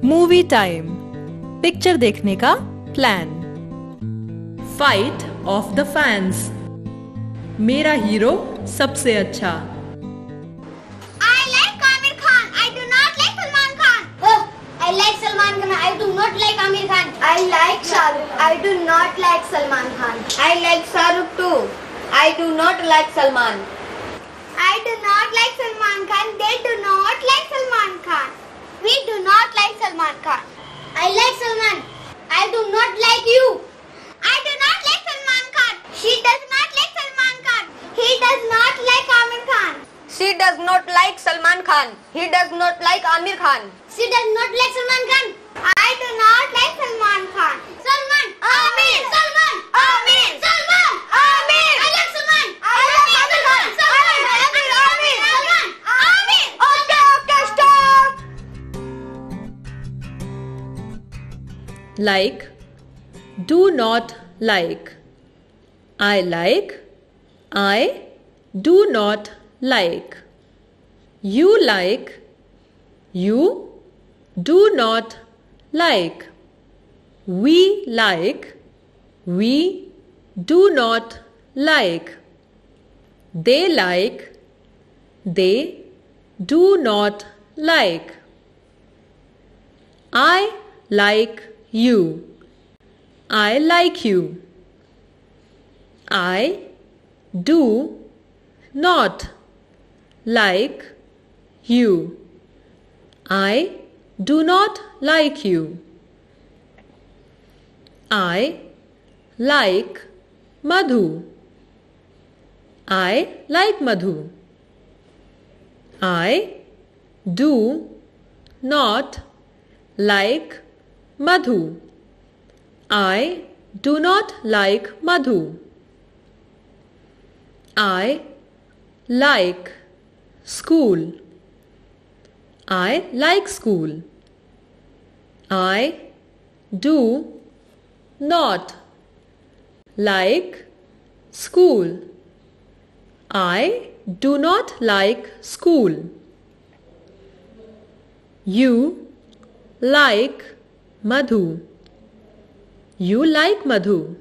Movie time, picture देखने का plan. Fight of the fans, मेरा हीरो सबसे अच्छा। I like Amir Khan. I do not like Salman Khan. I like Salman Khan. I do not like Amir Khan. I like Shah Rukh. I do not like Salman Khan. I like Shah Rukh too. I do not like Salman. I do not like Salman Khan. They do not like Salman Khan. We do not like Salman Khan. I like Salman. I do not like you. I do not like Salman Khan. She does not like Salman Khan. He does not like Amir Khan. She does not like Salman Khan. He does not like Amir Khan. She does not like Salman Khan. I do not like Salman Khan. Salman, Amir, Salman, Amir, Salman, Amir. I like Salman. I like Amir Khan. Salman, Amir, Amir, Salman, Amir. Okay, stop. Like, do not like. I like, I do not like. You like, you do not like. We like, we do not like. They like, they do not like. I like you. I like you. I do not like you. I do not like you. I like Madhu. I like Madhu. I do not like Madhu. I do not like Madhu. I like school. I like school. I do not like school. I do not like school. You like Madhu. You like Madhu.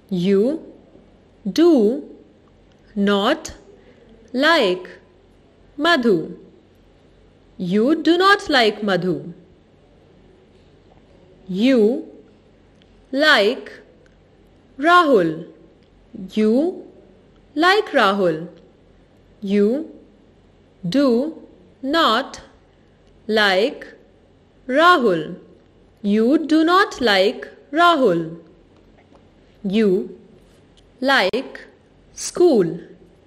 You do not like Madhu. You do not like Madhu. You like Rahul. You like Rahul. You do not like Rahul. You do not like Rahul. You like school.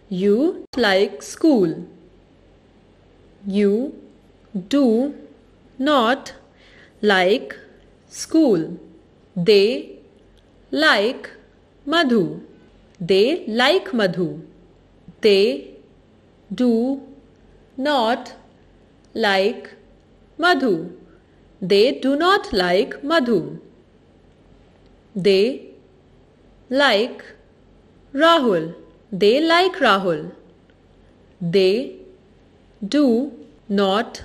You like school. You do not like school. They like Madhu. They like Madhu. They do not like Madhu. They do not like Madhu. They like Rahul. They like Rahul. They do not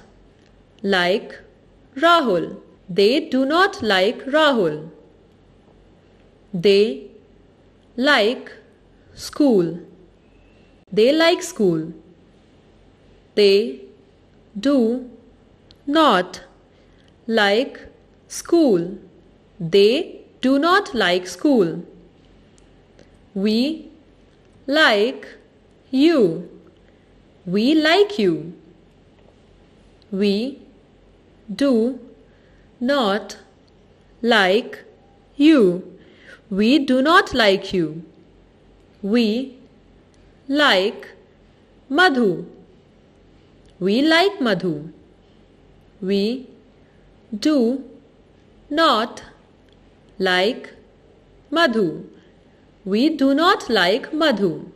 like Rahul. They do not like Rahul. They like school. They like school. They do not like school. They do not like school. We like you. We like you. We do not like you. We do not like you. We like Madhu. We like Madhu. We do not like Madhu. We do not like Madhu.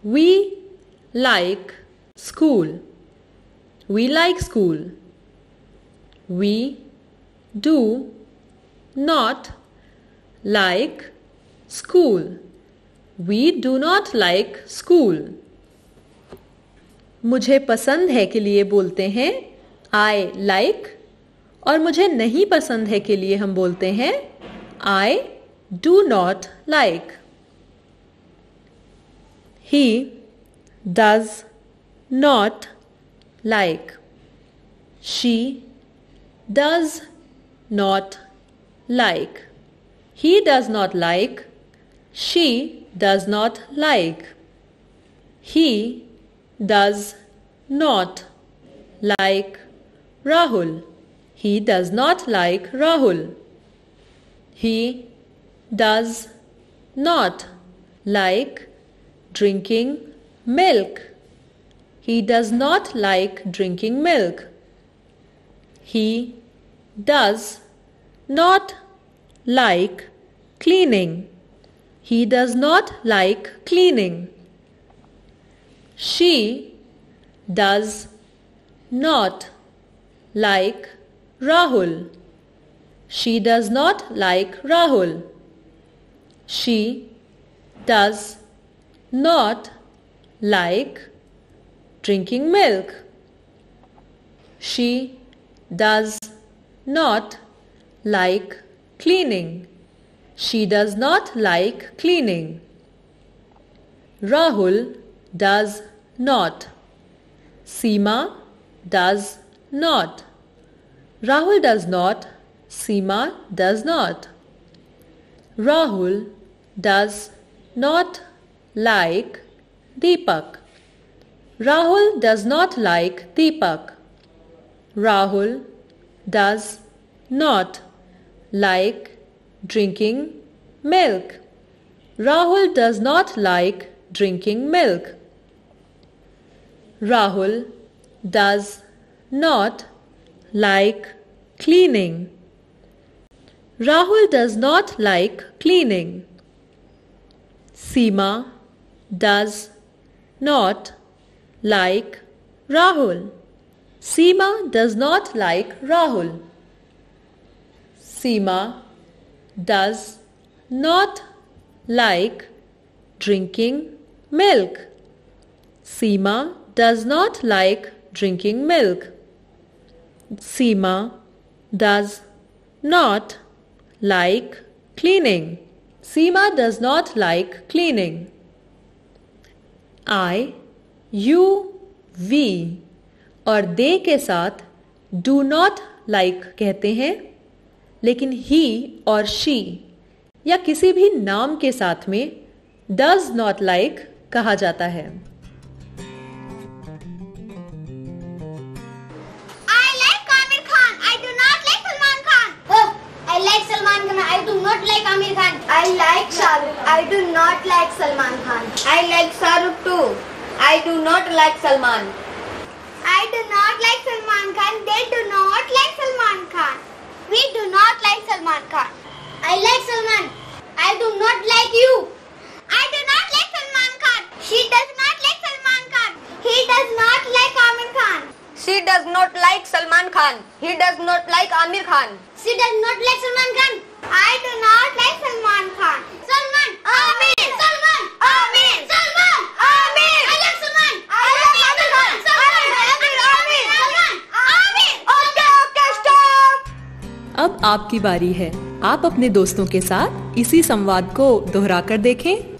We like school. We like school. We do not like school. We do not like school. मुझे पसंद है के लिए बोलते हैं I like और मुझे नहीं पसंद है के लिए हम बोलते हैं I do not like. He does not like. She does not like. He does not like. She does not like. He does not like Rahul. He does not like Rahul. He does not like drinking milk. He does not like drinking milk. He does not like cleaning. He does not like cleaning. She does not like Rahul. She does not like Rahul. She does not like drinking milk. She does not like cleaning. She does not like cleaning. Rahul does not. Seema does not. Rahul does not. Seema does not. Rahul does not like Deepak. Rahul does not like Deepak. Rahul does not like drinking milk. Rahul does not like drinking milk. Rahul does not like cleaning. Rahul does not like cleaning. Seema does not like Rahul. Seema does not like Rahul. Seema does not like drinking milk. Seema does not like drinking milk. Seema does not like cleaning. Seema does not like cleaning. I, you, we और they के साथ do not like कहते हैं, लेकिन he और she या किसी भी नाम के साथ में does not like कहा जाता है. I like Salman Khan. I do not like Amir Khan. I like Shah Rukh. I do not like Salman Khan. I like Shah Rukh too. I do not like Salman. I do not like Salman Khan. They do not like Salman Khan. We do not like Salman Khan. I like Salman. I do not like you. I do not like Salman Khan. She does not like Salman Khan. He does not like Amir Khan. She does not like Salman Khan. He does not like Amir Khan. She does not like Salman Khan. I do not like Salman Khan. Salman, Amir, Salman, Amir, Salman, Amir. I like Salman. I like Amir Khan. Salman, Amir, Salman, Amir. Okay, stop. अब आपकी बारी है. आप अपने दोस्तों के साथ इसी संवाद को दोहराकर देखें.